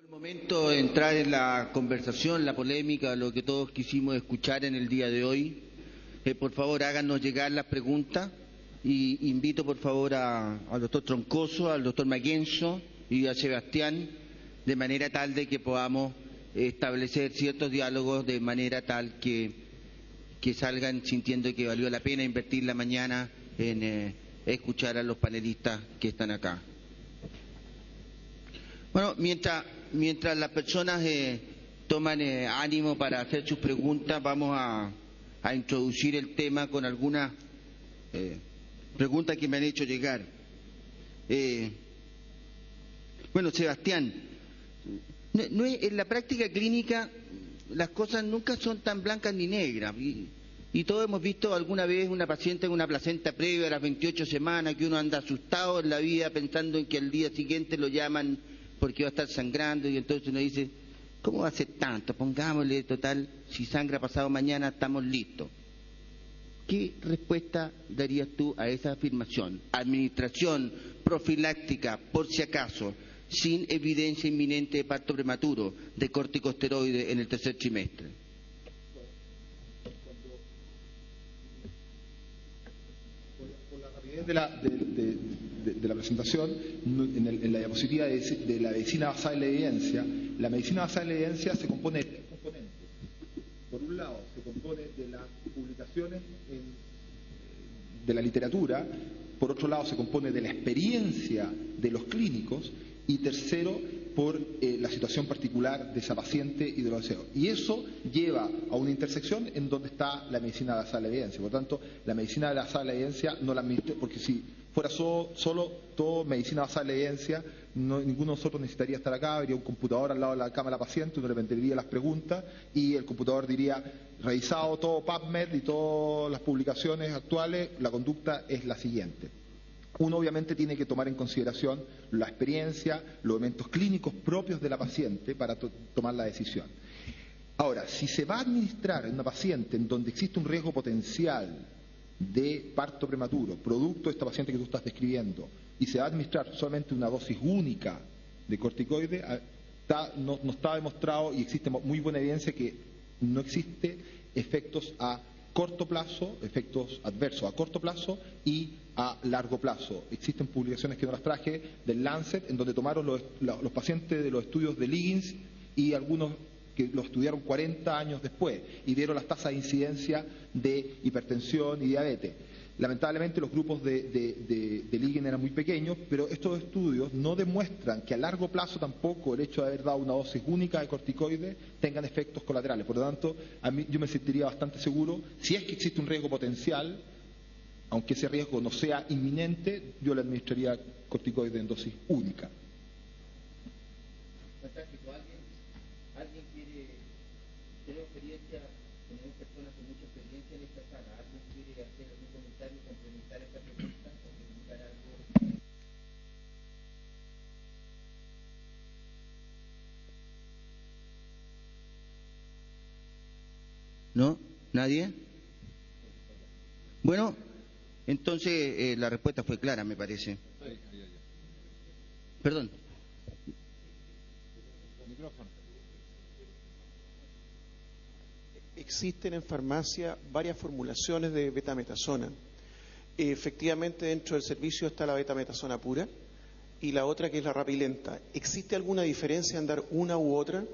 el momento de entrar en la conversación, la polémica, lo que todos quisimos escuchar en el día de hoy. Por favor, háganos llegar las preguntas y invito por favor al doctor Troncoso, al doctor Maguenzo y a Sebastián, de manera tal de que podamos establecer ciertos diálogos de manera tal que salgan sintiendo que valió la pena invertir la mañana en escuchar a los panelistas que están acá. Bueno, mientras las personas toman ánimo para hacer sus preguntas, vamos a introducir el tema con algunas preguntas que me han hecho llegar. Bueno, Sebastián, en la práctica clínica las cosas nunca son tan blancas ni negras. Y todos hemos visto alguna vez una paciente con una placenta previa a las 28 semanas, que uno anda asustado en la vida pensando en que al día siguiente lo llaman porque va a estar sangrando, y entonces uno dice, ¿cómo va a ser tanto? Pongámosle, total, si sangra pasado mañana estamos listos. ¿Qué respuesta darías tú a esa afirmación? Administración profiláctica, por si acaso, sin evidencia inminente de parto prematuro, de corticosteroides en el tercer trimestre. Por la rapidez de la presentación, en la diapositiva de la medicina basada en la evidencia, la medicina basada en la evidencia se compone de tres componentes. Por un lado, se compone de las publicaciones de la literatura; por otro lado, se compone de la experiencia de los clínicos; y tercero, por la situación particular de esa paciente y de los deseos. Y eso lleva a una intersección en donde está la medicina basada en la evidencia. Por lo tanto, la medicina basada en la evidencia no la administra, porque si fuera solo todo medicina basada en la evidencia, ninguno de nosotros necesitaría estar acá. Habría un computador al lado de la cama de la paciente, uno le metería las preguntas y el computador diría, revisado todo PubMed y todas las publicaciones actuales, la conducta es la siguiente. Uno obviamente tiene que tomar en consideración la experiencia, los elementos clínicos propios de la paciente para tomar la decisión. Ahora, si se va a administrar en una paciente en donde existe un riesgo potencial de parto prematuro, producto de esta paciente que tú estás describiendo, y se va a administrar solamente una dosis única de corticoide, no está demostrado, y existe muy buena evidencia que no existe efectos a corto plazo, efectos adversos a corto plazo y a largo plazo. Existen publicaciones que no las traje del Lancet, en donde tomaron los pacientes de los estudios de Liggins y algunos que lo estudiaron 40 años después y vieron las tasas de incidencia de hipertensión y diabetes. Lamentablemente los grupos de Liggins eran muy pequeños, pero estos estudios no demuestran que a largo plazo tampoco el hecho de haber dado una dosis única de corticoides tengan efectos colaterales. Por lo tanto, yo me sentiría bastante seguro, si es que existe un riesgo potencial, aunque ese riesgo no sea inminente, yo le administraría corticoides en dosis única. Fantástico. ¿Alguien quiere tener experiencia? Tenemos personas con mucha experiencia en esta sala. ¿Alguien quiere hacer algún comentario, complementar esta pregunta, complementar algo? ¿No? ¿Nadie? Bueno, entonces la respuesta fue clara, me parece. Perdón. Existen en farmacia varias formulaciones de betametasona. Efectivamente, dentro del servicio está la betametasona pura y la otra que es la rapilenta. ¿Existe alguna diferencia en dar una u otra?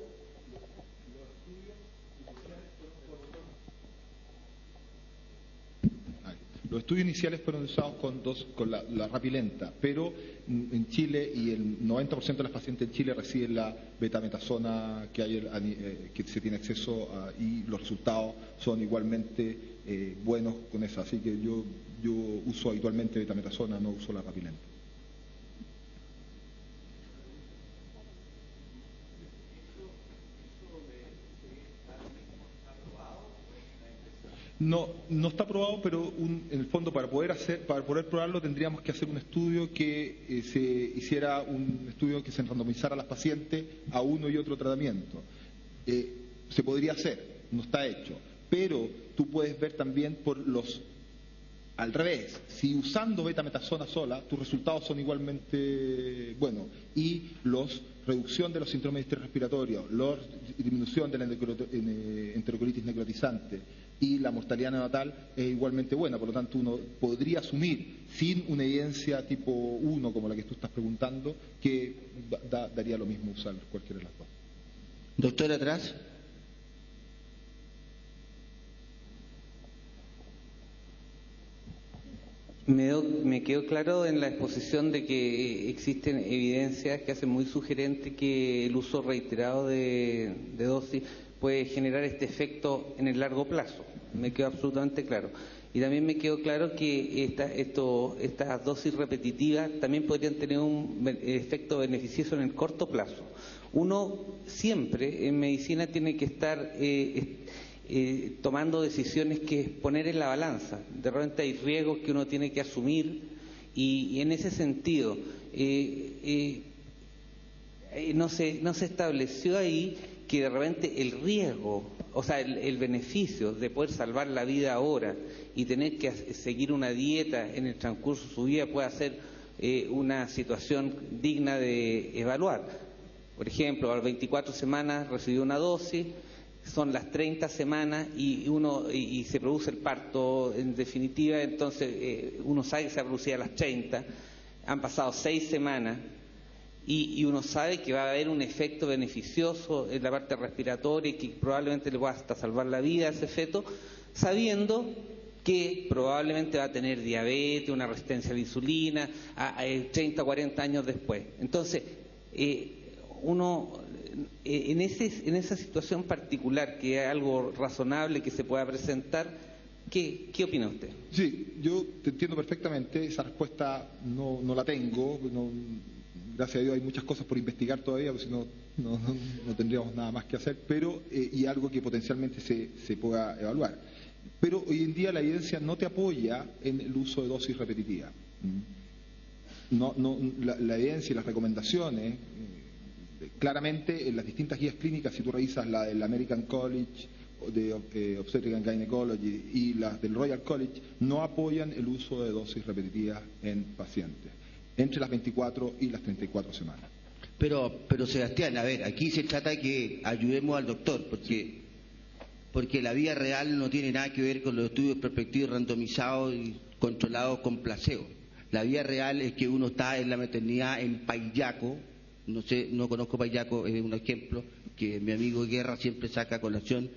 Los estudios iniciales fueron usados con la rapilenta, pero en Chile, y el 90% de las pacientes en Chile reciben la betametasona que se tiene acceso a, y los resultados son igualmente buenos con esa. Así que yo uso habitualmente betametasona, no uso la rapilenta. No está probado, pero en el fondo para poder probarlo tendríamos que hacer un estudio que se randomizara a las pacientes a uno y otro tratamiento. Se podría hacer, no está hecho, pero tú puedes ver también por los Al revés, si usando betametasona sola, tus resultados son igualmente buenos y reducción de los síndromes de estrés respiratorio, la disminución de la enterocolitis necrotizante y la mortalidad neonatal es igualmente buena. Por lo tanto, uno podría asumir, sin una evidencia tipo 1 como la que tú estás preguntando, que daría lo mismo usar cualquiera de las dos. Doctor, atrás. Me quedó claro en la exposición de que existen evidencias que hacen muy sugerente que el uso reiterado de dosis puede generar este efecto en el largo plazo. Me quedó absolutamente claro. Y también me quedó claro que estas dosis repetitivas también podrían tener un efecto beneficioso en el corto plazo. Uno siempre en medicina tiene que estar tomando decisiones que poner en la balanza. De repente hay riesgos que uno tiene que asumir y en ese sentido no se estableció ahí que de repente el riesgo, o sea, el beneficio de poder salvar la vida ahora y tener que seguir una dieta en el transcurso de su vida pueda ser una situación digna de evaluar. Por ejemplo, a las 24 semanas recibió una dosis, son las 30 semanas y se produce el parto en definitiva, entonces uno sabe que se ha producido a las 30, han pasado 6 semanas y uno sabe que va a haber un efecto beneficioso en la parte respiratoria y que probablemente le va hasta salvar la vida a ese feto, sabiendo que probablemente va a tener diabetes, una resistencia a la insulina, 30 o 40 años después. Entonces, uno en esa situación particular, que es algo razonable que se pueda presentar, ¿qué opina usted? Sí, yo te entiendo perfectamente, esa respuesta no la tengo, gracias a Dios hay muchas cosas por investigar todavía, porque si no tendríamos nada más que hacer, pero y algo que potencialmente se pueda evaluar. Pero hoy en día la evidencia no te apoya en el uso de dosis repetitiva. La evidencia y las recomendaciones, claramente en las distintas guías clínicas, si tú revisas la del American College de Obstetric and Gynecology y las del Royal College, no apoyan el uso de dosis repetitivas en pacientes entre las 24 y las 34 semanas. Pero Sebastián, a ver, aquí se trata de que ayudemos al doctor, porque la vida real no tiene nada que ver con los estudios prospectivos randomizados y controlados con placebo. La vida real es que uno está en la maternidad en Payaco, no conozco Payaco, es un ejemplo que mi amigo Guerra siempre saca a colación,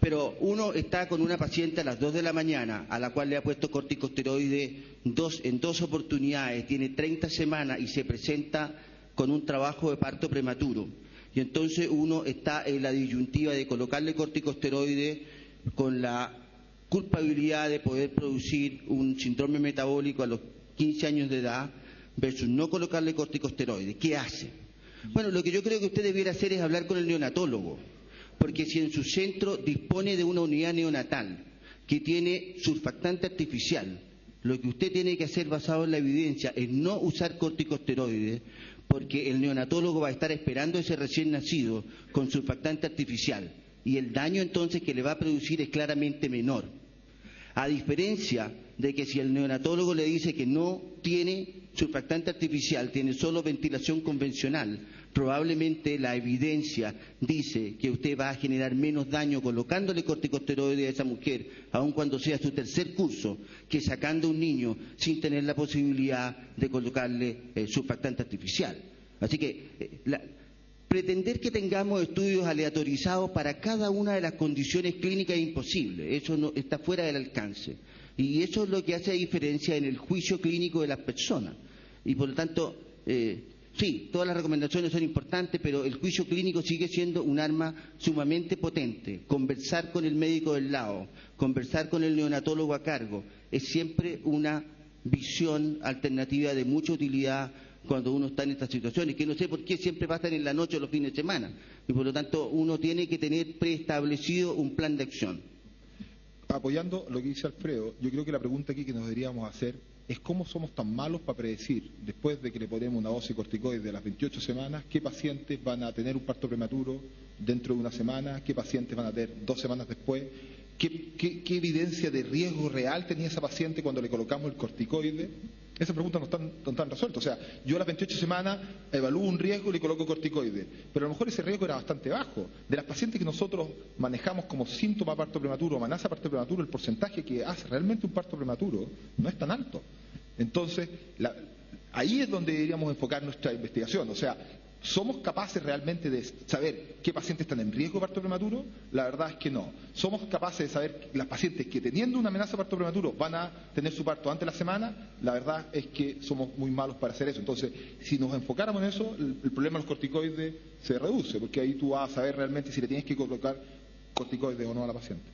pero uno está con una paciente a las 2 de la mañana a la cual le ha puesto corticosteroides en 2 oportunidades, tiene 30 semanas y se presenta con un trabajo de parto prematuro. Y entonces uno está en la disyuntiva de colocarle corticosteroides con la culpabilidad de poder producir un síndrome metabólico a los 15 años de edad versus no colocarle corticosteroides. ¿Qué hace? Bueno, lo que yo creo que usted debiera hacer es hablar con el neonatólogo, porque si en su centro dispone de una unidad neonatal que tiene surfactante artificial, lo que usted tiene que hacer basado en la evidencia es no usar corticosteroides, porque el neonatólogo va a estar esperando ese recién nacido con surfactante artificial y el daño entonces que le va a producir es claramente menor. A diferencia de que si el neonatólogo le dice que no tiene surfactante artificial, tiene solo ventilación convencional, probablemente la evidencia dice que usted va a generar menos daño colocándole corticosteroides a esa mujer, aun cuando sea su 3er curso, que sacando a un niño sin tener la posibilidad de colocarle surfactante artificial. Así que pretender que tengamos estudios aleatorizados para cada una de las condiciones clínicas es imposible, eso no, está fuera del alcance. Y eso es lo que hace diferencia en el juicio clínico de las personas. Y por lo tanto, sí, todas las recomendaciones son importantes, pero el juicio clínico sigue siendo un arma sumamente potente. Conversar con el médico del lado, conversar con el neonatólogo a cargo, es siempre una visión alternativa de mucha utilidad cuando uno está en estas situaciones, que no sé por qué siempre pasan en la noche o los fines de semana. Y por lo tanto, uno tiene que tener preestablecido un plan de acción. Apoyando lo que dice Alfredo, yo creo que la pregunta aquí que nos deberíamos hacer es cómo somos tan malos para predecir, después de que le ponemos una dosis corticoide de las 28 semanas, qué pacientes van a tener un parto prematuro dentro de una semana, qué pacientes van a tener 2 semanas después, ¿Qué evidencia de riesgo real tenía esa paciente cuando le colocamos el corticoide? Esas preguntas no están resueltas. O sea, yo a las 28 semanas evalúo un riesgo y le coloco corticoide, pero a lo mejor ese riesgo era bastante bajo. De las pacientes que nosotros manejamos como síntoma parto prematuro o amenaza parto prematuro, el porcentaje que hace realmente un parto prematuro no es tan alto. Entonces, ahí es donde deberíamos enfocar nuestra investigación. O sea, ¿somos capaces realmente de saber qué pacientes están en riesgo de parto prematuro? La verdad es que no. ¿Somos capaces de saber las pacientes que teniendo una amenaza de parto prematuro van a tener su parto antes de la semana? La verdad es que somos muy malos para hacer eso. Entonces, si nos enfocáramos en eso, el problema de los corticoides se reduce, porque ahí tú vas a saber realmente si le tienes que colocar corticoides o no a la paciente.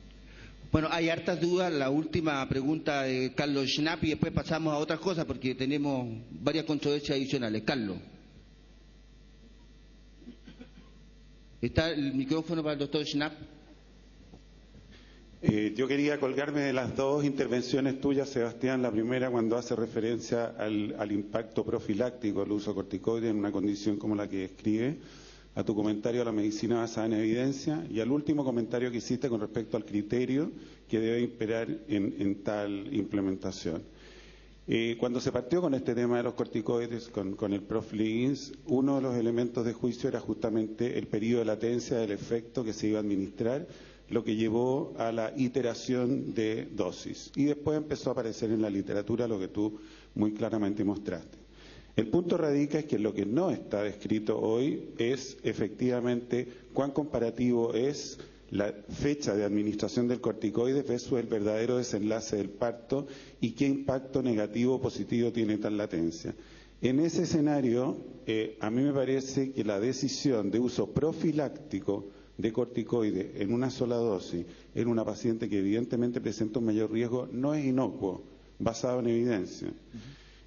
Bueno, hay hartas dudas. La última pregunta de Carlos Schnapp y después pasamos a otras cosas porque tenemos varias controversias adicionales. Carlos. ¿Está el micrófono para el doctor Schnapp? Yo quería colgarme de las dos intervenciones tuyas, Sebastián. La primera, cuando hace referencia al impacto profiláctico del uso de corticoides en una condición como la que describe, a tu comentario a la medicina basada en evidencia y al último comentario que hiciste con respecto al criterio que debe imperar en tal implementación. Cuando se partió con este tema de los corticoides, con el Prof. Liggins, uno de los elementos de juicio era justamente el periodo de latencia del efecto que se iba a administrar, lo que llevó a la iteración de dosis. Y después empezó a aparecer en la literatura lo que tú muy claramente mostraste. El punto radica es que lo que no está descrito hoy es efectivamente cuán comparativo es la fecha de administración del corticoide versus el verdadero desenlace del parto y qué impacto negativo o positivo tiene tal latencia. En ese escenario, a mí me parece que la decisión de uso profiláctico de corticoide en una sola dosis en una paciente que evidentemente presenta un mayor riesgo no es inocuo, basado en evidencia.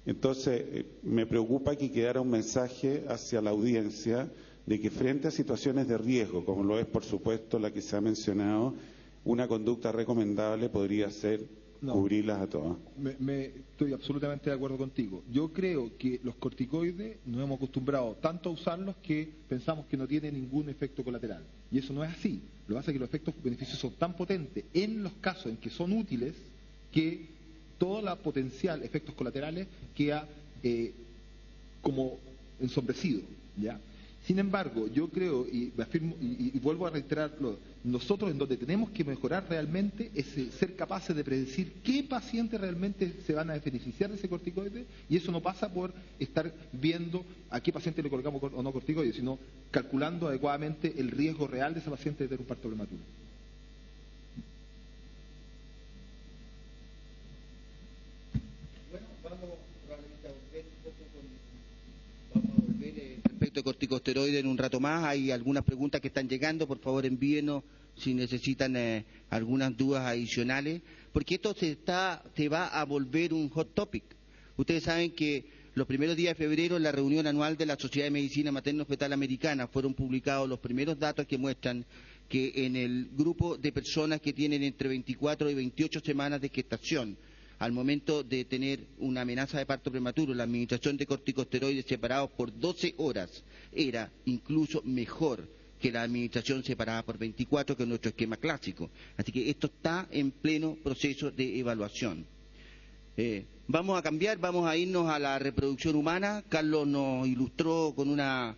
Entonces, me preocupa que quedara un mensaje hacia la audiencia de que frente a situaciones de riesgo, como lo es por supuesto la que se ha mencionado, una conducta recomendable podría ser cubrirlas a todas. Estoy absolutamente de acuerdo contigo. Yo creo que los corticoides nos hemos acostumbrado tanto a usarlos que pensamos que no tienen ningún efecto colateral. Y eso no es así. Lo que pasa es que los efectos beneficiosos son tan potentes en los casos en que son útiles que toda la potencial efectos colaterales queda como ensombrecido, ¿ya? Sin embargo, yo creo, y afirmo, y vuelvo a reiterarlo, nosotros en donde tenemos que mejorar realmente es ser capaces de predecir qué pacientes realmente se van a beneficiar de ese corticoide, y eso no pasa por estar viendo a qué paciente le colocamos o no corticoide, sino calculando adecuadamente el riesgo real de esa paciente de tener un parto prematuro. Respecto a corticosteroides en un rato más, hay algunas preguntas que están llegando, por favor envíenos si necesitan algunas dudas adicionales, porque esto se va a volver un hot topic. Ustedes saben que los primeros días de febrero en la reunión anual de la Sociedad de Medicina Materno-Fetal Americana fueron publicados los primeros datos que muestran que en el grupo de personas que tienen entre 24 y 28 semanas de gestación, al momento de tener una amenaza de parto prematuro, la administración de corticosteroides separados por 12 horas era incluso mejor que la administración separada por 24, que es nuestro esquema clásico. Así que esto está en pleno proceso de evaluación. Vamos a cambiar, vamos a irnos a la reproducción humana. Carlos nos ilustró con una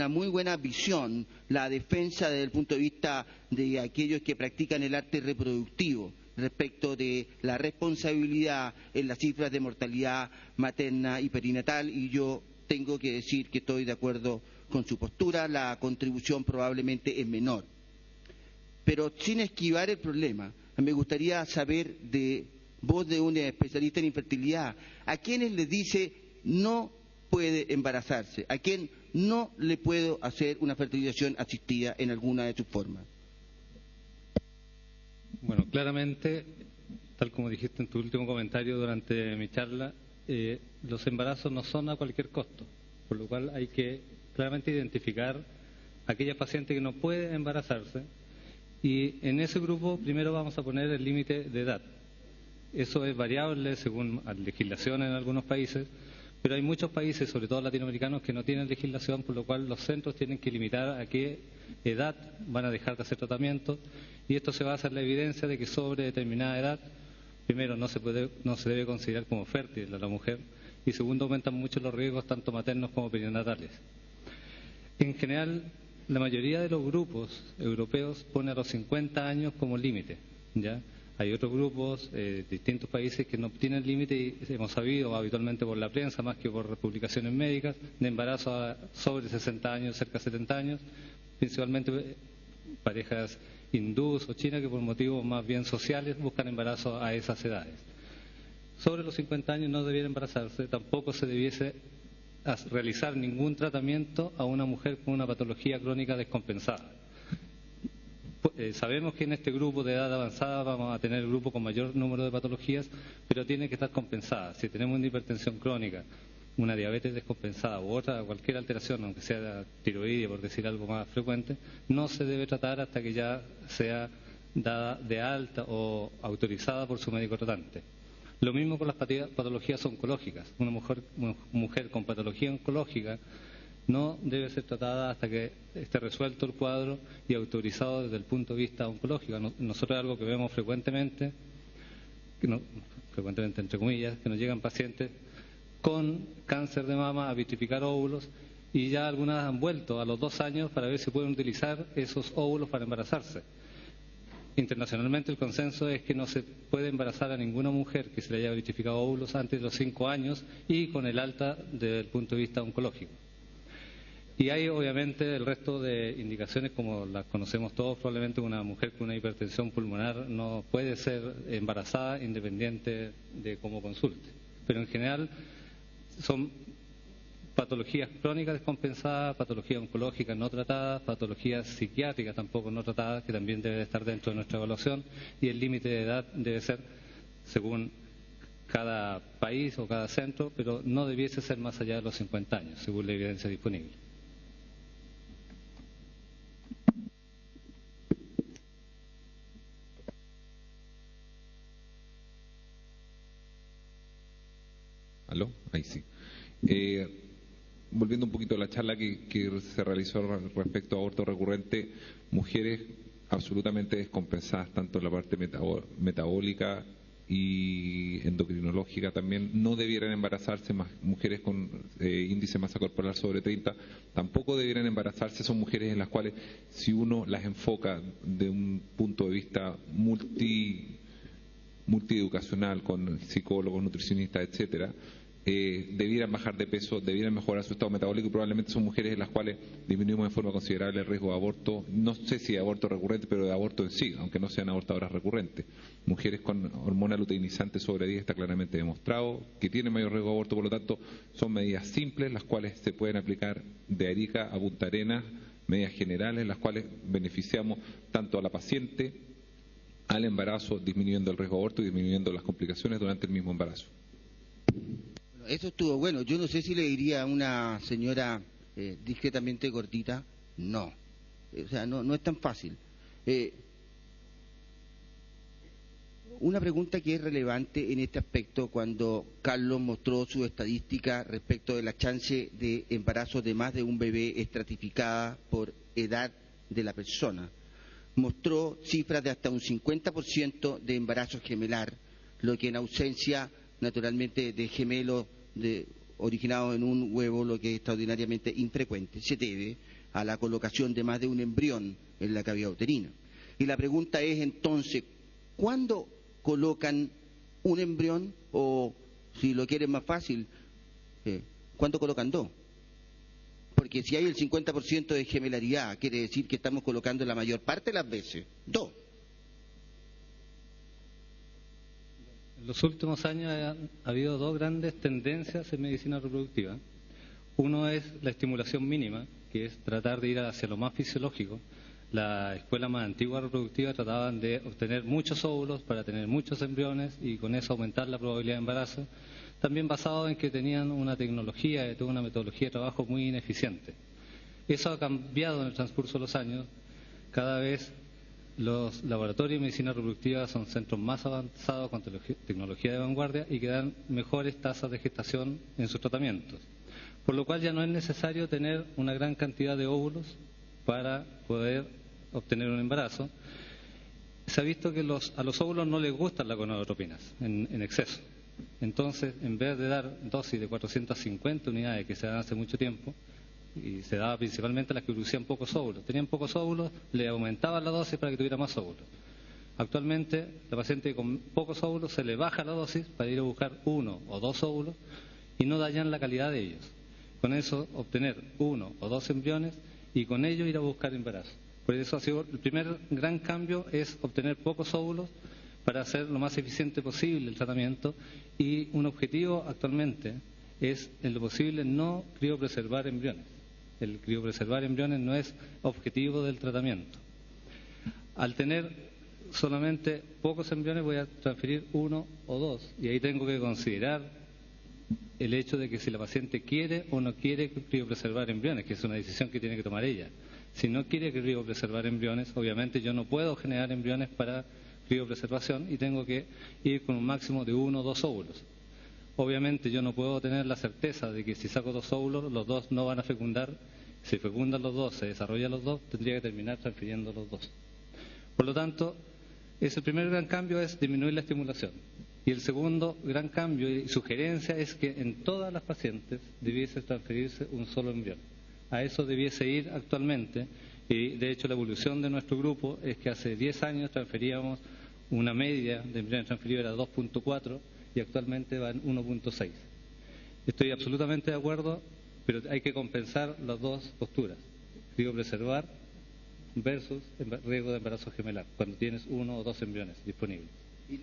muy buena visión la defensa desde el punto de vista de aquellos que practican el arte reproductivo, respecto de la responsabilidad en las cifras de mortalidad materna y perinatal, y yo tengo que decir que estoy de acuerdo con su postura. La contribución probablemente es menor. Pero sin esquivar el problema, me gustaría saber de voz de un especialista en infertilidad, ¿a quiénes les dice no puede embarazarse? ¿A quién no le puedo hacer una fertilización asistida en alguna de sus formas? Bueno, claramente, tal como dijiste en tu último comentario durante mi charla, los embarazos no son a cualquier costo, por lo cual hay que claramente identificar a aquella paciente que no puede embarazarse, y en ese grupo primero vamos a poner el límite de edad. Eso es variable según la legislación en algunos países, pero hay muchos países, sobre todo latinoamericanos, que no tienen legislación, por lo cual los centros tienen que limitar a qué edad van a dejar de hacer tratamiento, Y esto se basa en la evidencia de que sobre determinada edad, primero, no se debe considerar como fértil a la mujer, y segundo, aumentan mucho los riesgos tanto maternos como perinatales. En general, la mayoría de los grupos europeos pone a los 50 años como límite, ¿ya? Hay otros grupos de distintos países que no tienen límite y hemos sabido habitualmente por la prensa, más que por publicaciones médicas, de embarazo a sobre 60 años, cerca de 70 años, principalmente parejas hindús o chinas que por motivos más bien sociales buscan embarazo a esas edades. Sobre los 50 años no debiera embarazarse, tampoco se debiese realizar ningún tratamiento a una mujer con una patología crónica descompensada. Sabemos que en este grupo de edad avanzada vamos a tener el grupo con mayor número de patologías, pero tiene que estar compensada. Si tenemos una hipertensión crónica, una diabetes descompensada u otra, cualquier alteración, aunque sea tiroidea, por decir algo más frecuente, no se debe tratar hasta que ya sea dada de alta o autorizada por su médico tratante. Lo mismo con las patologías oncológicas. Una mujer con patología oncológica no debe ser tratada hasta que esté resuelto el cuadro y autorizado desde el punto de vista oncológico. Nosotros es algo que vemos frecuentemente entre comillas, que nos llegan pacientes con cáncer de mama a vitrificar óvulos y ya algunas han vuelto a los 2 años para ver si pueden utilizar esos óvulos para embarazarse. Internacionalmente el consenso es que no se puede embarazar a ninguna mujer que se le haya vitrificado óvulos antes de los 5 años y con el alta desde el punto de vista oncológico. Y hay obviamente el resto de indicaciones como las conocemos todos, probablemente una mujer con una hipertensión pulmonar no puede ser embarazada independiente de cómo consulte. Pero en general son patologías crónicas descompensadas, patologías oncológicas no tratadas, patologías psiquiátricas tampoco no tratadas, que también deben estar dentro de nuestra evaluación, y el límite de edad debe ser según cada país o cada centro, pero no debiese ser más allá de los 50 años, según la evidencia disponible. ¿Aló? Ahí sí. Volviendo un poquito a la charla que se realizó respecto a aborto recurrente, mujeres absolutamente descompensadas, tanto en la parte metabólica y endocrinológica también, no debieran embarazarse. Más mujeres con índice de masa corporal sobre 30 tampoco debieran embarazarse. Son mujeres en las cuales, si uno las enfoca de un punto de vista multieducacional, con psicólogos, nutricionistas, etcétera, debieran bajar de peso, debieran mejorar su estado metabólico, y probablemente son mujeres en las cuales disminuimos de forma considerable el riesgo de aborto, no sé si de aborto recurrente, pero de aborto en sí, aunque no sean abortadoras recurrentes. Mujeres con hormona luteinizante sobre 10 está claramente demostrado que tienen mayor riesgo de aborto, por lo tanto son medidas simples las cuales se pueden aplicar de Arica a Punta Arenas, medidas generales las cuales beneficiamos tanto a la paciente, al embarazo, disminuyendo el riesgo de aborto y disminuyendo las complicaciones durante el mismo embarazo. Eso estuvo bueno. Yo no sé si le diría a una señora discretamente gordita, no. O sea, no es tan fácil. Una pregunta que es relevante en este aspecto, cuando Carlos mostró su estadística respecto de la chance de embarazo de más de un bebé estratificada por edad de la persona. Mostró cifras de hasta un 50% de embarazo gemelar, lo que en ausencia naturalmente de gemelos originados en un huevo, lo que es extraordinariamente infrecuente, se debe a la colocación de más de un embrión en la cavidad uterina. Y la pregunta es entonces, ¿cuándo colocan un embrión? O, si lo quieren más fácil, ¿cuándo colocan 2? Porque si hay el 50% de gemelaridad, quiere decir que estamos colocando la mayor parte de las veces 2. En los últimos años ha habido 2 grandes tendencias en medicina reproductiva. Uno es la estimulación mínima, que es tratar de ir hacia lo más fisiológico. La escuela más antigua reproductiva trataban de obtener muchos óvulos para tener muchos embriones y con eso aumentar la probabilidad de embarazo, también basado en que tenían una tecnología y toda una metodología de trabajo muy ineficiente. Eso ha cambiado en el transcurso de los años. Cada vez los laboratorios de medicina reproductiva son centros más avanzados con tecnología de vanguardia y que dan mejores tasas de gestación en sus tratamientos. Por lo cual ya no es necesario tener una gran cantidad de óvulos para poder obtener un embarazo. se ha visto que a los óvulos no les gustan las gonadotropinas en exceso. Entonces, en vez de dar dosis de 450 unidades que se dan hace mucho tiempo, y se daba principalmente a las que producían pocos óvulos, tenían pocos óvulos, le aumentaban la dosis para que tuviera más óvulos. Actualmente, la paciente con pocos óvulos se le baja la dosis para ir a buscar 1 o 2 óvulos y no dañan la calidad de ellos. Con eso, obtener 1 o 2 embriones y con ello ir a buscar embarazo. Por eso ha sido el primer gran cambio, es obtener pocos óvulos para hacer lo más eficiente posible el tratamiento, y un objetivo actualmente es, en lo posible, no criopreservar embriones. El criopreservar embriones no es objetivo del tratamiento. Al tener solamente pocos embriones voy a transferir 1 o 2, y ahí tengo que considerar el hecho de que si la paciente quiere o no quiere criopreservar embriones, que es una decisión que tiene que tomar ella. Si no quiere criopreservar embriones, obviamente yo no puedo generar embriones para criopreservación y tengo que ir con un máximo de 1 o 2 óvulos. Obviamente yo no puedo tener la certeza de que si saco 2 óvulos, los 2 no van a fecundar. Si fecundan los 2, se desarrollan los 2, tendría que terminar transfiriendo los 2. Por lo tanto, el primer gran cambio es disminuir la estimulación. Y el segundo gran cambio y sugerencia es que en todas las pacientes debiese transferirse un solo embrión. A eso debiese ir actualmente, y de hecho la evolución de nuestro grupo es que hace 10 años transferíamos una media de embriones transferidos era 2.4 y actualmente va en 1.6. Estoy absolutamente de acuerdo, pero hay que compensar las dos posturas, criopreservar versus riesgo de embarazo gemelar, cuando tienes 1 o 2 embriones disponibles.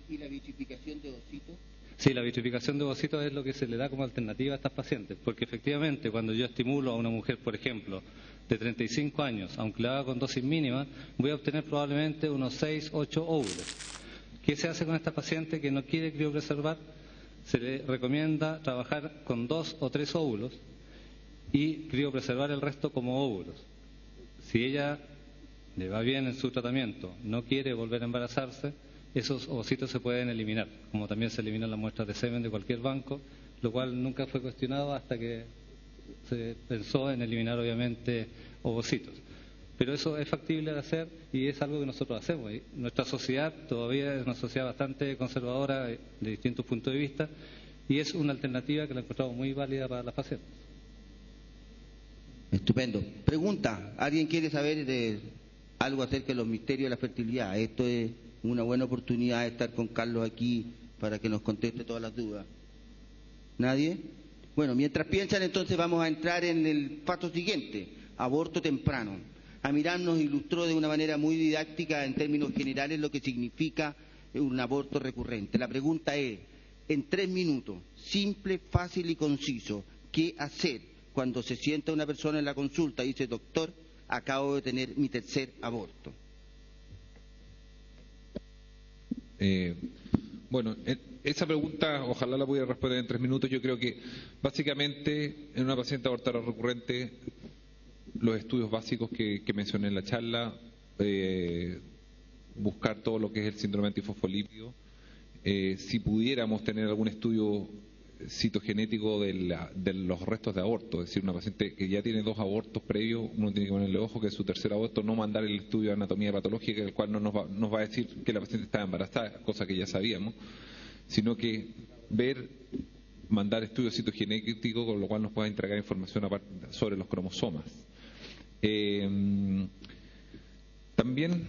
¿Y la vitrificación de ovocitos? Sí, la vitrificación de ovocitos es lo que se le da como alternativa a estas pacientes, porque efectivamente cuando yo estimulo a una mujer, por ejemplo, de 35 años, aunque la haga con dosis mínima, voy a obtener probablemente unos 6, 8 óvulos. ¿Qué se hace con esta paciente que no quiere criopreservar? Se le recomienda trabajar con 2 o 3 óvulos y criopreservar el resto como óvulos. Si ella le va bien en su tratamiento, no quiere volver a embarazarse, esos ovocitos se pueden eliminar, como también se eliminan las muestras de semen de cualquier banco, lo cual nunca fue cuestionado hasta que se pensó en eliminar obviamente ovocitos. Pero eso es factible de hacer y es algo que nosotros hacemos. Y nuestra sociedad todavía es una sociedad bastante conservadora de distintos puntos de vista y es una alternativa que la encontramos muy válida para las pacientes. Estupendo. Pregunta, ¿alguien quiere saber algo acerca de los misterios de la fertilidad? Esto es una buena oportunidad de estar con Carlos aquí para que nos conteste todas las dudas. ¿Nadie? Bueno, mientras piensan, entonces vamos a entrar en el paso siguiente, aborto temprano. Amirán nos ilustró de una manera muy didáctica en términos generales lo que significa un aborto recurrente. La pregunta es, en 3 minutos, simple, fácil y conciso, ¿qué hacer cuando se sienta una persona en la consulta y dice, doctor, acabo de tener mi 3er aborto? Bueno, esa pregunta ojalá la pudiera responder en 3 minutos. Yo creo que básicamente en una paciente abortada recurrente, los estudios básicos que mencioné en la charla, buscar todo lo que es el síndrome antifosfolípido, si pudiéramos tener algún estudio citogenético de los restos de aborto, es decir, una paciente que ya tiene 2 abortos previos, uno tiene que ponerle ojo que es su 3er aborto, no mandar el estudio de anatomía patológica, el cual no nos va a decir que la paciente está embarazada, cosa que ya sabíamos, sino que mandar estudios citogenéticos, con lo cual nos pueda entregar información sobre los cromosomas. También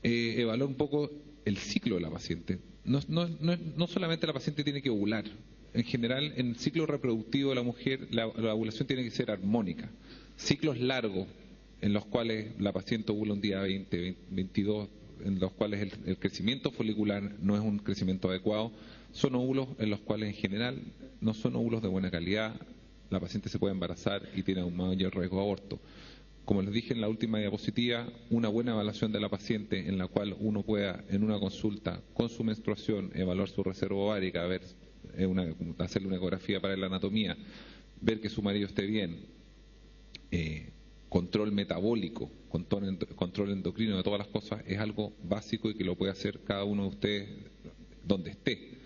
evaluar un poco el ciclo de la paciente. No solamente la paciente tiene que ovular. En general, en el ciclo reproductivo de la mujer, la ovulación tiene que ser armónica. Ciclos largos, en los cuales la paciente ovula un día 20, 22, en los cuales el crecimiento folicular no es un crecimiento adecuado, son óvulos en los cuales en general no son óvulos de buena calidad, la paciente se puede embarazar y tiene un mayor riesgo de aborto. Como les dije en la última diapositiva, una buena evaluación de la paciente en la cual uno pueda en una consulta con su menstruación evaluar su reserva ovárica, hacerle una ecografía para la anatomía, ver que su marido esté bien, control metabólico, control endocrino de todas las cosas, es algo básico y que lo puede hacer cada uno de ustedes donde esté.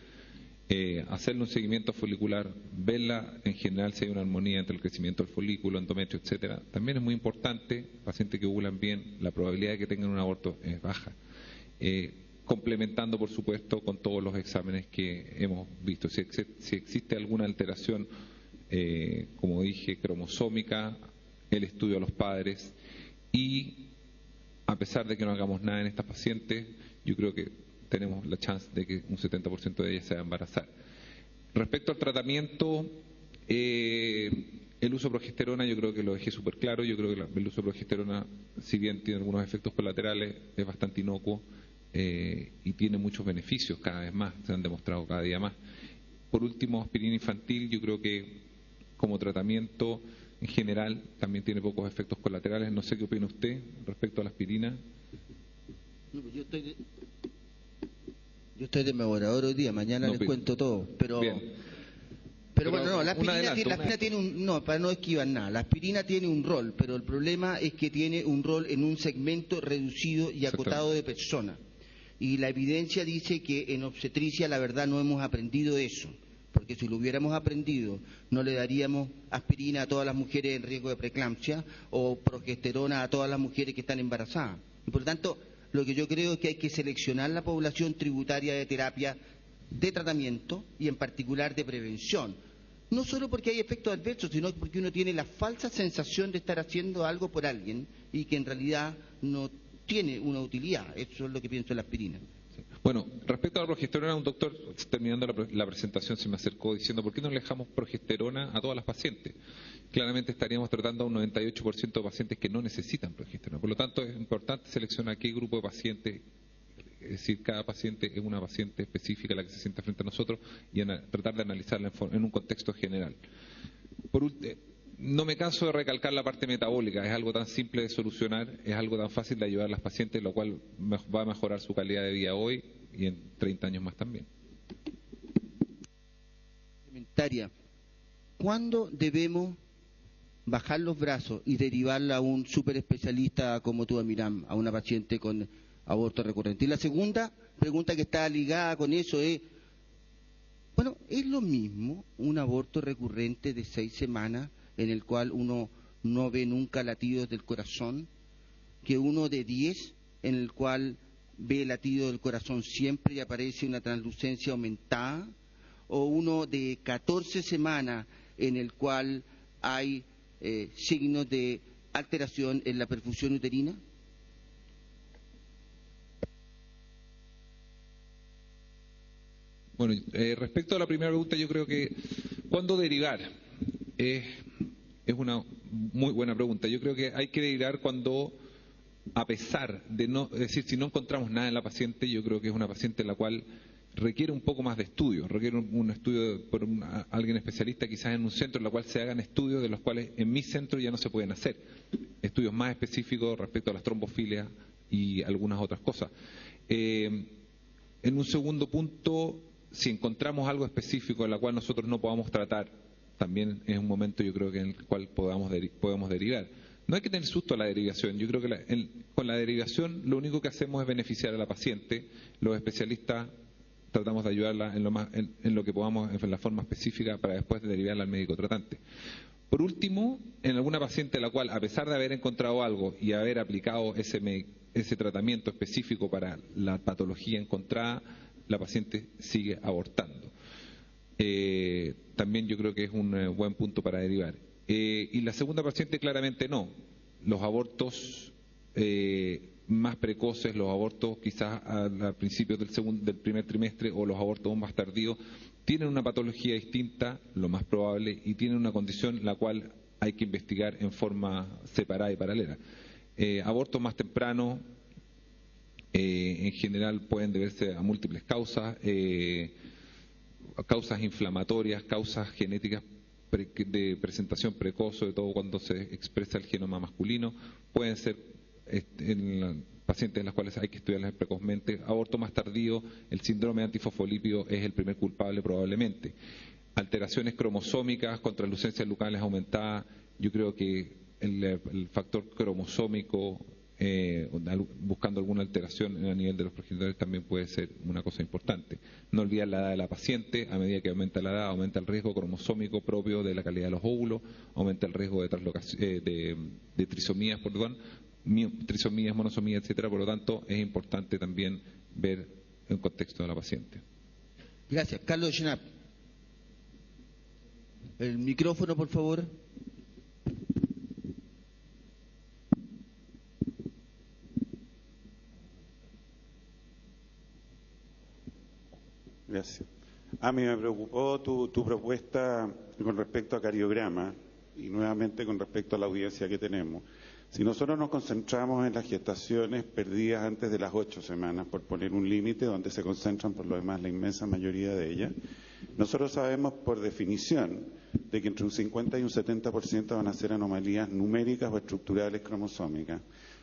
Hacerle un seguimiento folicular, verla en general si hay una armonía entre el crecimiento del folículo, endometrio, etcétera. También es muy importante, pacientes que ovulan bien, la probabilidad de que tengan un aborto es baja. complementando, por supuesto, con todos los exámenes que hemos visto. Si existe alguna alteración, como dije, cromosómica, el estudio a los padres, y a pesar de que no hagamos nada en estas pacientes, yo creo que tenemos la chance de que un 70% de ellas se va a embarazar. Respecto al tratamiento, el uso de progesterona, yo creo que lo dejé súper claro. Yo creo que el uso de progesterona, si bien tiene algunos efectos colaterales, es bastante inocuo y tiene muchos beneficios cada vez más, se han demostrado cada día más. Por último, aspirina infantil, yo creo que como tratamiento en general también tiene pocos efectos colaterales. No sé qué opina usted respecto a la aspirina. Yo estoy de memorador hoy día, mañana les cuento todo, pero bueno, no, la aspirina tiene para no esquivar nada, la aspirina tiene un rol, pero el problema es que tiene un rol en un segmento reducido y acotado de personas, y la evidencia dice que en obstetricia la verdad no hemos aprendido eso, porque si lo hubiéramos aprendido no le daríamos aspirina a todas las mujeres en riesgo de preeclampsia o progesterona a todas las mujeres que están embarazadas, y por lo tanto lo que yo creo es que hay que seleccionar la población tributaria de terapia de tratamiento y en particular de prevención. No solo porque hay efectos adversos, sino porque uno tiene la falsa sensación de estar haciendo algo por alguien y que en realidad no tiene una utilidad. Eso es lo que pienso de la aspirina. Bueno, respecto a la progesterona, un doctor, terminando la presentación, se me acercó diciendo, ¿por qué no le dejamos progesterona a todas las pacientes? Claramente estaríamos tratando a un 98% de pacientes que no necesitan progesterona. Por lo tanto, es importante seleccionar qué grupo de pacientes, es decir, cada paciente es una paciente específica la que se sienta frente a nosotros y tratar de analizarla en un contexto general. No me canso de recalcar la parte metabólica, es algo tan simple de solucionar, es algo tan fácil de ayudar a las pacientes, lo cual va a mejorar su calidad de vida hoy y en 30 años más también. ¿Cuándo debemos bajar los brazos y derivarla a un super especialista como tú, Amiram, a una paciente con aborto recurrente? Y la segunda pregunta que está ligada con eso es, bueno, ¿es lo mismo un aborto recurrente de 6 semanas en el cual uno no ve nunca latidos del corazón, que uno de 10 en el cual ve latido del corazón siempre y aparece una translucencia aumentada, o uno de 14 semanas en el cual hay signos de alteración en la perfusión uterina? Bueno, respecto a la primera pregunta, yo creo que ¿cuándo derivar? Es una muy buena pregunta. Yo creo que hay que derivar cuando, a pesar de no, es decir, si no encontramos nada en la paciente, yo creo que es una paciente en la cual requiere un poco más de estudio, requiere un estudio por alguien especialista, quizás en un centro en el cual se hagan estudios de los cuales en mi centro ya no se pueden hacer, estudios más específicos respecto a las trombofilias y algunas otras cosas. En un segundo punto, si encontramos algo específico en la cual nosotros no podamos tratar, también es un momento, yo creo, que en el cual podemos derivar. No hay que tener susto a la derivación. Yo creo que con la derivación lo único que hacemos es beneficiar a la paciente. Los especialistas tratamos de ayudarla en lo que podamos, en la forma específica, para después de derivarla al médico tratante. Por último, en alguna paciente a la cual, a pesar de haber encontrado algo y haber aplicado ese tratamiento específico para la patología encontrada, la paciente sigue abortando. También yo creo que es un buen punto para derivar. Y la segunda paciente claramente no. Los abortos más precoces, los abortos quizás a principios del primer trimestre o los abortos más tardíos, tienen una patología distinta, lo más probable, y tienen una condición la cual hay que investigar en forma separada y paralela. Abortos más tempranos en general pueden deberse a múltiples causas, causas inflamatorias, causas genéticas de presentación precoz, sobre todo cuando se expresa el genoma masculino, pueden ser en pacientes en las cuales hay que estudiarlas precozmente. Aborto más tardío, el síndrome de antifosfolípido es el primer culpable probablemente. Alteraciones cromosómicas con translucencias lucales aumentadas, yo creo que el factor cromosómico, buscando alguna alteración a nivel de los progenitores, también puede ser una cosa importante. No olvidar la edad de la paciente. A medida que aumenta la edad, aumenta el riesgo cromosómico propio de la calidad de los óvulos, aumenta el riesgo de trisomías, trisomías, monosomías, etcétera. Por lo tanto, es importante también ver el contexto de la paciente. Gracias. Carlos Schnapp. El micrófono, por favor. Gracias. A mí me preocupó tu propuesta con respecto a cariograma y nuevamente con respecto a la audiencia que tenemos. Si nosotros nos concentramos en las gestaciones perdidas antes de las 8 semanas, por poner un límite donde se concentran por lo demás la inmensa mayoría de ellas, nosotros sabemos por definición de que entre un 50 y un 70% van a ser anomalías numéricas o estructurales cromosómicas.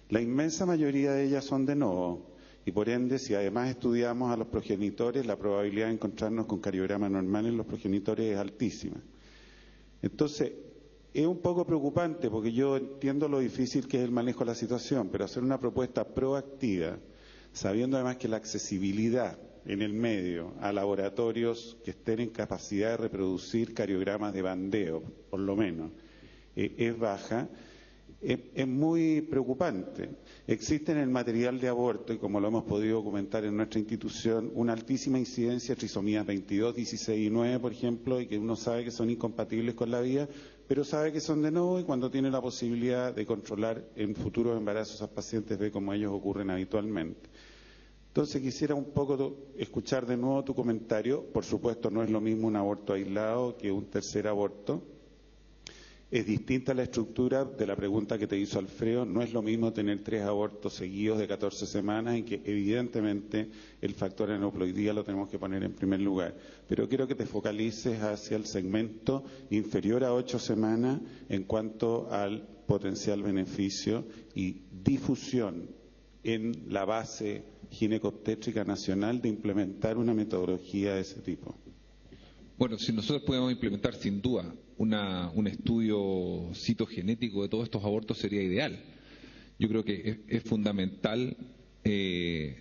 La inmensa mayoría de ellas son de novo. Y por ende, si además estudiamos a los progenitores, la probabilidad de encontrarnos con cariograma normal en los progenitores es altísima. Entonces, es un poco preocupante porque yo entiendo lo difícil que es el manejo de la situación, pero hacer una propuesta proactiva, sabiendo además que la accesibilidad en el medio a laboratorios que estén en capacidad de reproducir cariogramas de bandeo, por lo menos, es baja. Es muy preocupante. Existe en el material de aborto, y como lo hemos podido documentar en nuestra institución, una altísima incidencia de trisomías 22, 16 y 9, por ejemplo, y que uno sabe que son incompatibles con la vida, pero sabe que son de nuevo y cuando tiene la posibilidad de controlar en futuros embarazos a pacientes ve cómo ellos ocurren habitualmente. Entonces quisiera un poco escuchar de nuevo tu comentario. Por supuesto, no es lo mismo un aborto aislado que un tercer aborto. Es distinta la estructura de la pregunta que te hizo Alfredo. No es lo mismo tener 3 abortos seguidos de 14 semanas, en que evidentemente el factor aneuploidía lo tenemos que poner en primer lugar. Pero quiero que te focalices hacia el segmento inferior a 8 semanas en cuanto al potencial beneficio y difusión en la base ginecobstétrica nacional de implementar una metodología de ese tipo. Bueno, si nosotros podemos implementar sin duda un estudio citogenético de todos estos abortos sería ideal. Yo creo que es fundamental el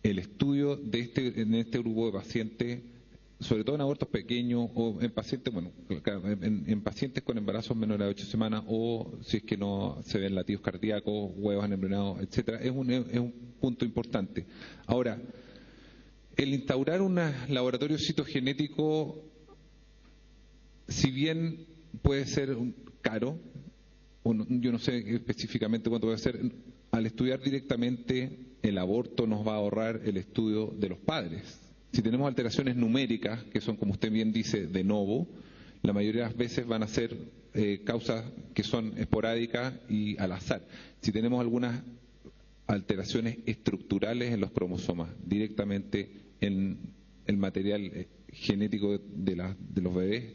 estudio en este grupo de pacientes, sobre todo en abortos pequeños o en pacientes, en pacientes con embarazos menores de 8 semanas o si es que no se ven latidos cardíacos, huevos anembrionados, etcétera. Es un punto importante. Ahora, el instaurar un laboratorio citogenético, si bien puede ser caro, yo no sé específicamente cuánto puede ser, al estudiar directamente el aborto nos va a ahorrar el estudio de los padres. Si tenemos alteraciones numéricas, que son, como usted bien dice, de novo, la mayoría de las veces van a ser causas que son esporádicas y al azar. Si tenemos algunas alteraciones estructurales en los cromosomas, directamente en el material genético de los bebés,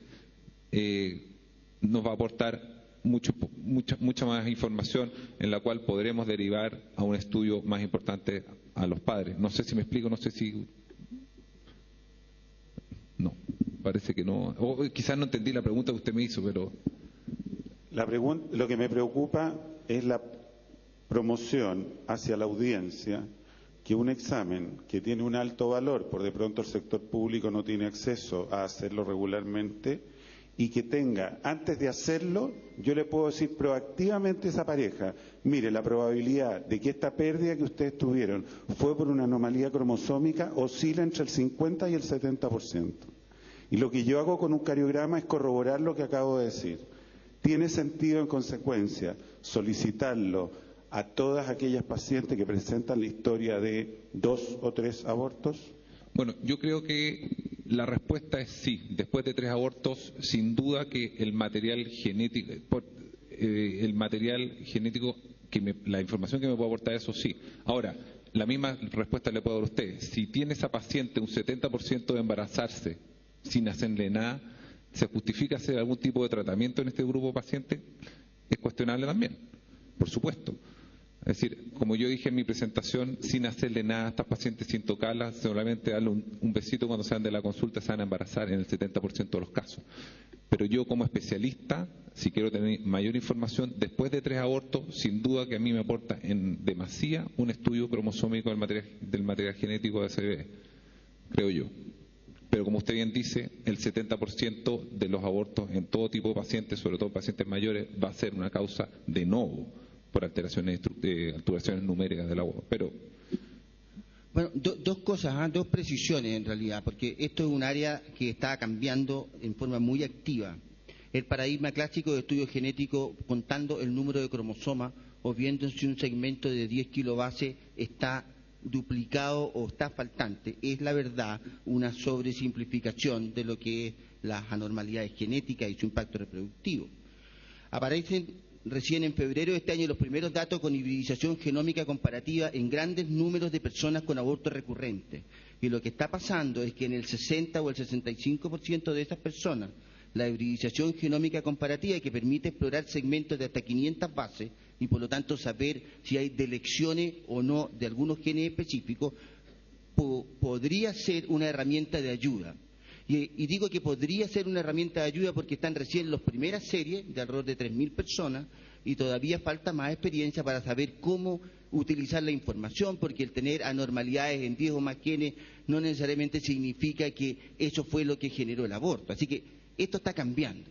nos va a aportar mucha más información en la cual podremos derivar a un estudio más importante a los padres. No sé si me explico, no sé si... No, parece que no. O quizás no entendí la pregunta que usted me hizo, pero... Lo que me preocupa es la promoción hacia la audiencia que un examen que tiene un alto valor, por de pronto el sector público no tiene acceso a hacerlo regularmente, y que tenga, antes de hacerlo, yo le puedo decir proactivamente a esa pareja, mire, la probabilidad de que esta pérdida que ustedes tuvieron fue por una anomalía cromosómica oscila entre el 50 y el 70%. Y lo que yo hago con un cariograma es corroborar lo que acabo de decir. Tiene sentido, en consecuencia, solicitarlo a todas aquellas pacientes que presentan la historia de 2 o 3 abortos. Bueno, yo creo que la respuesta es sí. Después de 3 abortos, sin duda que el material genético, la información que me puede aportar, eso sí. Ahora, la misma respuesta le puedo dar a usted. Si tiene esa paciente un 70% de embarazarse sin hacerle nada, ¿se justifica hacer algún tipo de tratamiento en este grupo de pacientes? Es cuestionable también, por supuesto. Es decir, como yo dije en mi presentación, sin hacerle nada a estas pacientes, sin tocarlas, solamente darle un besito cuando salgan de la consulta, se van a embarazar en el 70% de los casos. Pero yo como especialista, si quiero tener mayor información, después de 3 abortos, sin duda que a mí me aporta en demasía un estudio cromosómico del material genético de ese bebé, creo yo. Pero como usted bien dice, el 70% de los abortos en todo tipo de pacientes, sobre todo pacientes mayores, va a ser una causa de novo por alteraciones estructurales. alteraciones numéricas de la guagua. Pero bueno, dos cosas, dos precisiones en realidad, porque esto es un área que está cambiando en forma muy activa. El paradigma clásico de estudio genético contando el número de cromosomas o viendo si un segmento de 10 kilobases está duplicado o está faltante, es la verdad una sobresimplificación de lo que es las anormalidades genéticas y su impacto reproductivo. Aparecen recién en febrero de este año los primeros datos con hibridización genómica comparativa en grandes números de personas con aborto recurrente. Y lo que está pasando es que en el 60 o el 65% de esas personas, la hibridización genómica comparativa, que permite explorar segmentos de hasta 500 bases y por lo tanto saber si hay delecciones o no de algunos genes específicos, podría ser una herramienta de ayuda. Y digo que podría ser una herramienta de ayuda porque están recién las primeras series de alrededor de 3.000 personas y todavía falta más experiencia para saber cómo utilizar la información, porque el tener anormalidades en 10 o más genes no necesariamente significa que eso fue lo que generó el aborto. Así que esto está cambiando.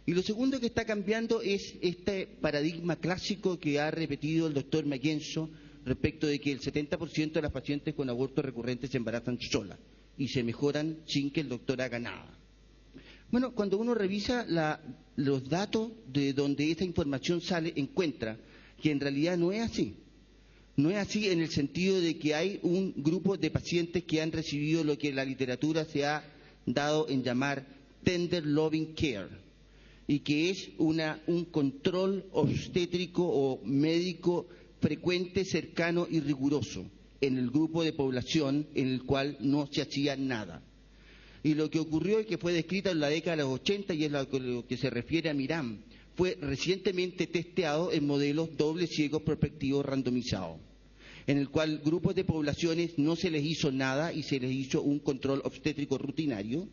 Y lo segundo que está cambiando es este paradigma clásico que ha repetido el doctor Mayenzo respecto de que el 70% de las pacientes con aborto recurrente se embarazan solas y se mejoran sin que el doctor haga nada. Bueno, cuando uno revisa los datos de donde esa información sale, encuentra que en realidad no es así. No es así en el sentido de que hay un grupo de pacientes que han recibido lo que en la literatura se ha dado en llamar tender loving care, y que es un control obstétrico o médico frecuente, cercano y riguroso en el grupo de población en el cual no se hacía nada. Y lo que ocurrió y que fue descrito en la década de los 80, y es lo que se refiere a Miram, fue recientemente testeado en modelos dobles ciegos prospectivos randomizados, en el cual grupos de poblaciones no se les hizo nada y se les hizo un control obstétrico rutinario,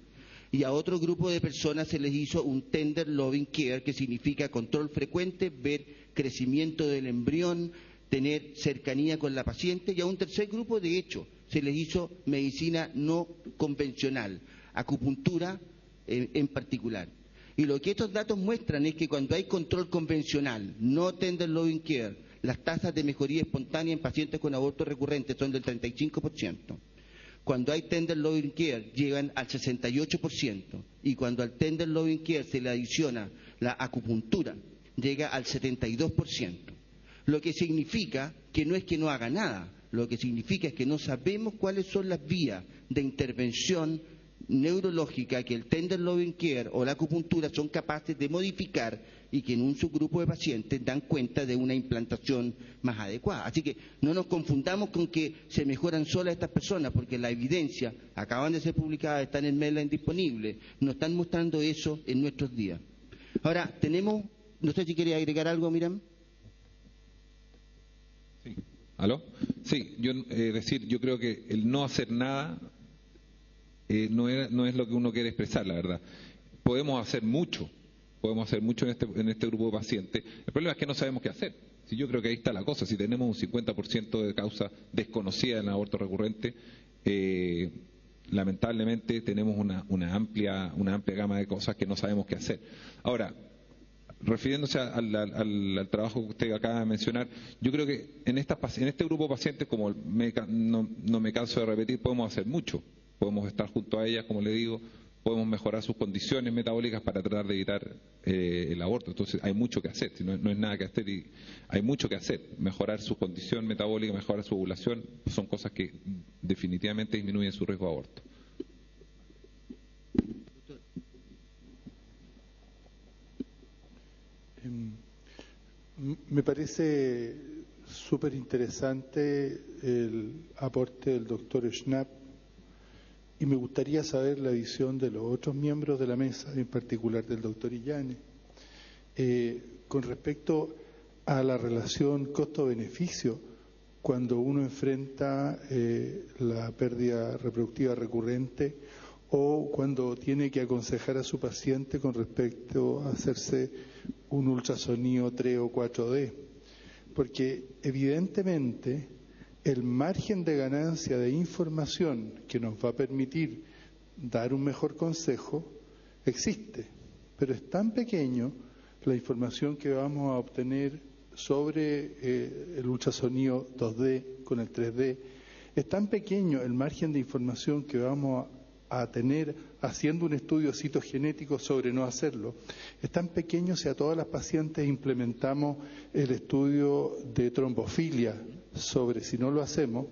y a otro grupo de personas se les hizo un tender loving care, que significa control frecuente, ver crecimiento del embrión, tener cercanía con la paciente, y a un tercer grupo, de hecho, se les hizo medicina no convencional, acupuntura en particular. Y lo que estos datos muestran es que cuando hay control convencional, no tender loving care, las tasas de mejoría espontánea en pacientes con aborto recurrente son del 35%. Cuando hay tender loving care llegan al 68%, y cuando al tender loving care se le adiciona la acupuntura llega al 72%. Lo que significa que no es que no haga nada, lo que significa es que no sabemos cuáles son las vías de intervención neurológica que el tender loving care o la acupuntura son capaces de modificar y que en un subgrupo de pacientes dan cuenta de una implantación más adecuada. Así que no nos confundamos con que se mejoran solas estas personas, porque la evidencia, acaban de ser publicadas, están en Medline disponible, nos están mostrando eso en nuestros días. Ahora, tenemos, no sé si quería agregar algo, Miram. Sí. ¿Aló? Sí, yo creo que el no hacer nada no es lo que uno quiere expresar, la verdad. Podemos hacer mucho en este grupo de pacientes. El problema es que no sabemos qué hacer. Si yo creo que ahí está la cosa. Si tenemos un 50% de causa desconocida en aborto recurrente, lamentablemente tenemos una amplia gama de cosas que no sabemos qué hacer. Ahora, refiriéndose al trabajo que usted acaba de mencionar, yo creo que en este grupo de pacientes, como no me canso de repetir, podemos hacer mucho. Podemos estar junto a ellas, como le digo, podemos mejorar sus condiciones metabólicas para tratar de evitar el aborto. Entonces hay mucho que hacer, si no es nada que hacer, y hay mucho que hacer. Mejorar su condición metabólica, mejorar su ovulación, son cosas que definitivamente disminuyen su riesgo de aborto. Me parece súper interesante el aporte del doctor Schnapp, y me gustaría saber la visión de los otros miembros de la mesa, en particular del doctor Illane, con respecto a la relación costo-beneficio cuando uno enfrenta la pérdida reproductiva recurrente, o cuando tiene que aconsejar a su paciente con respecto a hacerse un ultrasonido 3 o 4D. Porque evidentemente el margen de ganancia de información que nos va a permitir dar un mejor consejo existe, pero es tan pequeño la información que vamos a obtener sobre el ultrasonido 2D con el 3D, es tan pequeño el margen de información que vamos a tener haciendo un estudio citogenético sobre no hacerlo. Es tan pequeño si a todas las pacientes implementamos el estudio de trombofilia sobre si no lo hacemos,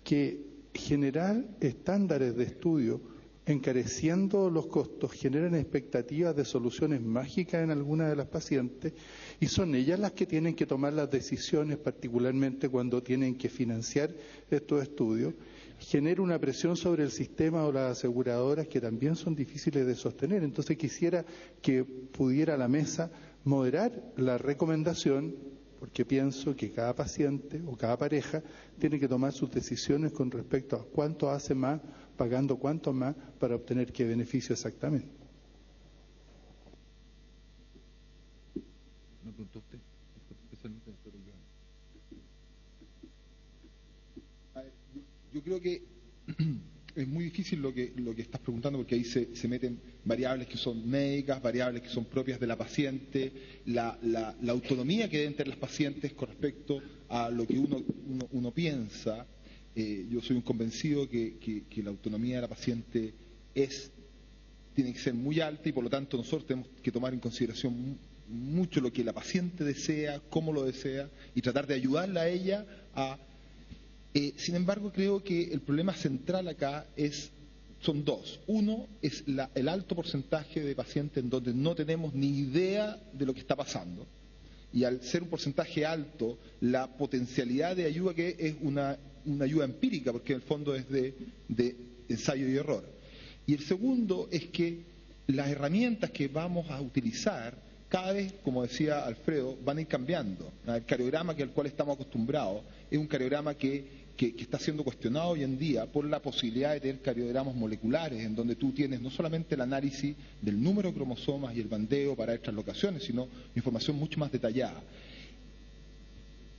que generar estándares de estudio encareciendo los costos generan expectativas de soluciones mágicas en algunas de las pacientes y son ellas las que tienen que tomar las decisiones, particularmente cuando tienen que financiar estos estudios. Genera una presión sobre el sistema o las aseguradoras que también son difíciles de sostener. Entonces quisiera que pudiera la mesa moderar la recomendación, porque pienso que cada paciente o cada pareja tiene que tomar sus decisiones con respecto a cuánto hace más, pagando cuánto más para obtener qué beneficio exactamente. ¿No preguntó usted? Especialmente el doctor Iván. Yo creo que es muy difícil lo que estás preguntando, porque ahí se meten variables que son médicas, variables que son propias de la paciente, la autonomía que deben tener las pacientes con respecto a lo que uno piensa. Yo soy un convencido que la autonomía de la paciente tiene que ser muy alta y por lo tanto nosotros tenemos que tomar en consideración mucho lo que la paciente desea, cómo lo desea y tratar de ayudarla a ella a... sin embargo, creo que el problema central acá son dos. Uno es el alto porcentaje de pacientes en donde no tenemos ni idea de lo que está pasando. Y al ser un porcentaje alto, la potencialidad de ayuda que es una ayuda empírica, porque en el fondo es de ensayo y error. Y el segundo es que las herramientas que vamos a utilizar cada vez, como decía Alfredo, van a ir cambiando. El cariograma al cual estamos acostumbrados es un cariograma que está siendo cuestionado hoy en día por la posibilidad de tener cariogramas moleculares, en donde tú tienes no solamente el análisis del número de cromosomas y el bandeo para estas locaciones, sino información mucho más detallada.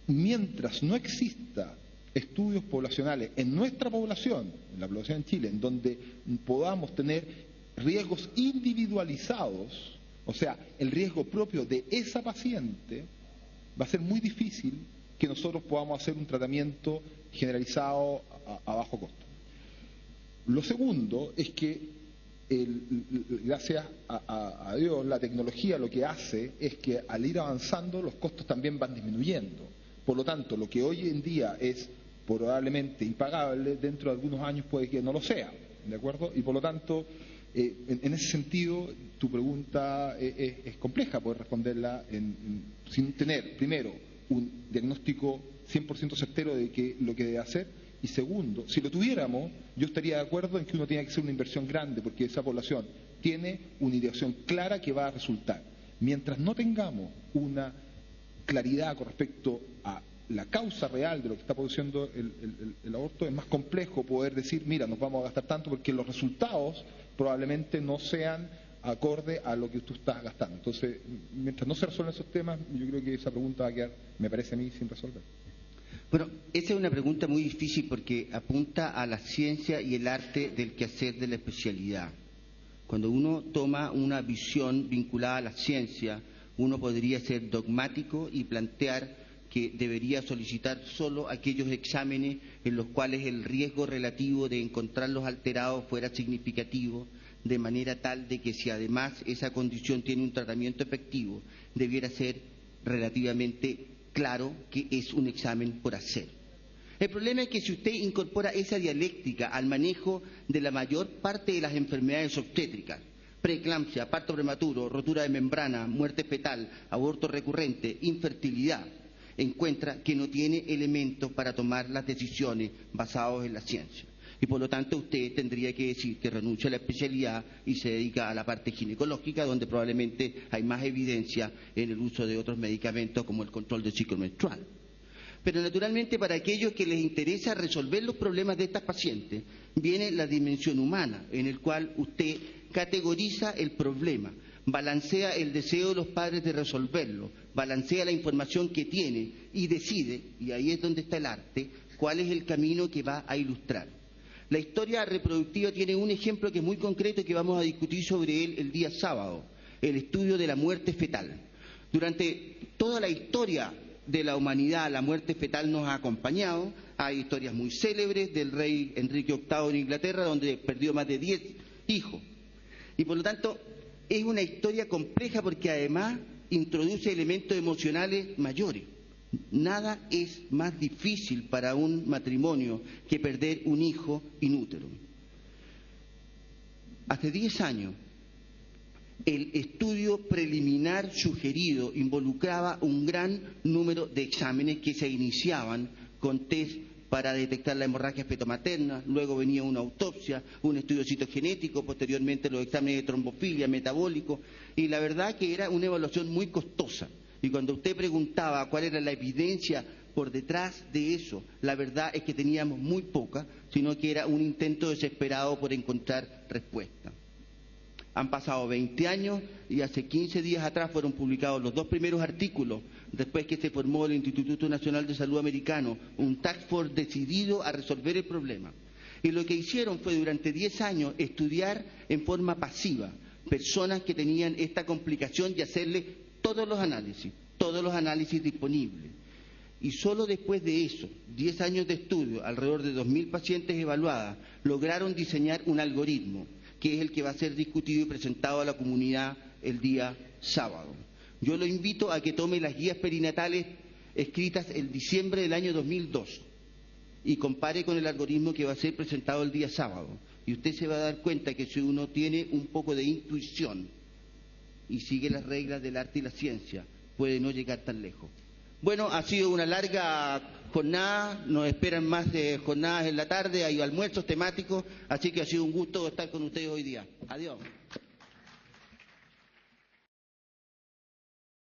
Mientras no exista estudios poblacionales en nuestra población, en la población en Chile, en donde podamos tener riesgos individualizados, o sea, el riesgo propio de esa paciente, va a ser muy difícil que nosotros podamos hacer un tratamiento generalizado a bajo costo. Lo segundo es que, gracias a Dios, la tecnología lo que hace es que al ir avanzando los costos también van disminuyendo. Por lo tanto, lo que hoy en día es probablemente impagable, dentro de algunos años puede que no lo sea, ¿de acuerdo? Y por lo tanto, en ese sentido, tu pregunta es compleja, poder responderla sin tener, primero, un diagnóstico 100% certero de lo que debe hacer, y segundo, si lo tuviéramos, yo estaría de acuerdo en que uno tiene que hacer una inversión grande, porque esa población tiene una ideación clara que va a resultar. Mientras no tengamos una claridad con respecto a la causa real de lo que está produciendo el aborto, es más complejo poder decir, mira, nos vamos a gastar tanto, porque los resultados probablemente no sean acorde a lo que tú estás gastando. Entonces, mientras no se resuelvan esos temas, yo creo que esa pregunta va a quedar, me parece a mí, sin resolver. Bueno, esa es una pregunta muy difícil porque apunta a la ciencia y el arte del quehacer de la especialidad. Cuando uno toma una visión vinculada a la ciencia, uno podría ser dogmático y plantear que debería solicitar solo aquellos exámenes en los cuales el riesgo relativo de encontrarlos alterados fuera significativo, de manera tal de que si además esa condición tiene un tratamiento efectivo, debiera ser relativamente claro que es un examen por hacer. El problema es que si usted incorpora esa dialéctica al manejo de la mayor parte de las enfermedades obstétricas, preeclampsia, parto prematuro, rotura de membrana, muerte fetal, aborto recurrente, infertilidad, encuentra que no tiene elementos para tomar las decisiones basados en la ciencia. Y por lo tanto usted tendría que decir que renuncia a la especialidad y se dedica a la parte ginecológica, donde probablemente hay más evidencia en el uso de otros medicamentos como el control del ciclo menstrual. Pero naturalmente para aquellos que les interesa resolver los problemas de estas pacientes, viene la dimensión humana, en el cual usted categoriza el problema, balancea el deseo de los padres de resolverlo, balancea la información que tiene y decide, y ahí es donde está el arte, cuál es el camino que va a ilustrar. La historia reproductiva tiene un ejemplo que es muy concreto y que vamos a discutir sobre él el día sábado, el estudio de la muerte fetal. Durante toda la historia de la humanidad, la muerte fetal nos ha acompañado. Hay historias muy célebres del rey Enrique VIII en Inglaterra, donde perdió más de 10 hijos. Y por lo tanto, es una historia compleja porque además introduce elementos emocionales mayores. Nada es más difícil para un matrimonio que perder un hijo in útero. Hace 10 años, el estudio preliminar sugerido involucraba un gran número de exámenes que se iniciaban con test para detectar la hemorragia fetomaterna, luego venía una autopsia, un estudio citogenético, posteriormente los exámenes de trombofilia, metabólico, y la verdad que era una evaluación muy costosa. Y cuando usted preguntaba cuál era la evidencia por detrás de eso, la verdad es que teníamos muy poca, sino que era un intento desesperado por encontrar respuesta. Han pasado 20 años y hace 15 días atrás fueron publicados los 2 primeros artículos, después que se formó el Instituto Nacional de Salud Americano, un task force decidido a resolver el problema. Y lo que hicieron fue durante 10 años estudiar en forma pasiva personas que tenían esta complicación y hacerle todos los análisis disponibles. Y solo después de eso, 10 años de estudio, alrededor de 2.000 pacientes evaluadas, lograron diseñar un algoritmo que es el que va a ser discutido y presentado a la comunidad el día sábado. Yo lo invito a que tome las guías perinatales escritas en diciembre del año 2002 y compare con el algoritmo que va a ser presentado el día sábado. Y usted se va a dar cuenta que si uno tiene un poco de intuición y sigue las reglas del arte y la ciencia, puede no llegar tan lejos. Bueno, ha sido una larga jornada, nos esperan más jornadas en la tarde, hay almuerzos temáticos, así que ha sido un gusto estar con ustedes hoy día. Adiós.